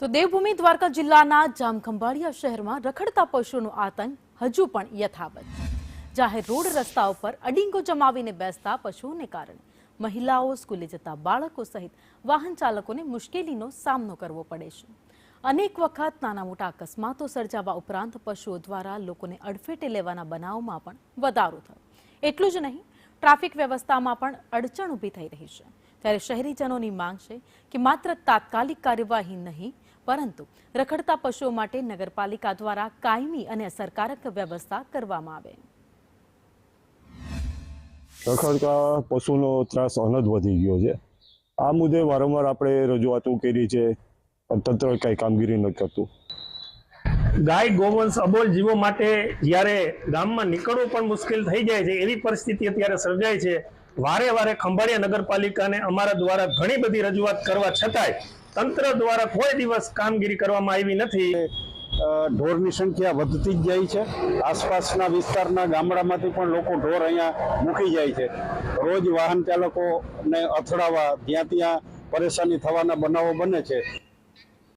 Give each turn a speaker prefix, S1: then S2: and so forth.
S1: તો દેવભૂમિ દ્વારકા જિલ્લાના જામખંભાળિયા શહેરમાં રખડતા પશુઓનો આતંક હજુ પણ યથાવત છે। જાહેર રોડ રસ્તાઓ પર અડીંગો જમાવીને બેસતા પશુઓને કારણે મહિલાઓ, સ્કૂલે જતા બાળકો સહિત વાહન ચાલકોને મુશ્કેલીનો સામનો કરવો પડે છે। અનેક વખત નાના મોટા અકસ્માતો સર્જાવા ઉપરાંત પશુઓ દ્વારા લોકોને અડફેટે લેવાના બનાવોમાં પણ વધારો થયો। એટલું જ નહીં, ટ્રાફિક વ્યવસ્થામાં પણ અડચણ ઊભી થઈ રહી છે। ત્યારે શહેરીજનોની માંગ છે કે માત્ર તાત્કાલિક કાર્યવાહી નહીં, પરંતુ રખડતા પશુઓ માટે નગરપાલિકા દ્વારા કાયમી અને અસરકારક વ્યવસ્થા કરવામાં આવે।
S2: રખડતા પશુનો ત્રાસ અનહદ વધી ગયો છે। આ મુદ્દે વારંવાર આપણે રજૂઆતો કરી છે, પણ તંત્ર કઈ કામગીરી નથી કરતું।
S3: ગાય ગોવંશ અબોલ જીવો માટે જ્યારે ગામમાં નીકળવું પણ મુશ્કેલ થઈ જાય છે, એવી પરિસ્થિતિ અત્યારે સર્જાય છે। વારે વારે ખંભાળિયા નગરપાલિકાને અમારા દ્વારા ઘણી બધી રજૂઆત કરવા છતાંય તંત્ર દ્વારા કોઈ દિવસ કામગીરી કરવામાં આવી નથી।
S4: ઢોરની સંખ્યા વધતી જ જાય છે। આસપાસના વિસ્તારના ગામડામાંથી પણ લોકો ઢોર અહીંયા મૂકી જાય છે। રોજ વાહન ચાલકોને અથડાવા, ત્યાં પરેશાની થવાના બનાવો બને છે।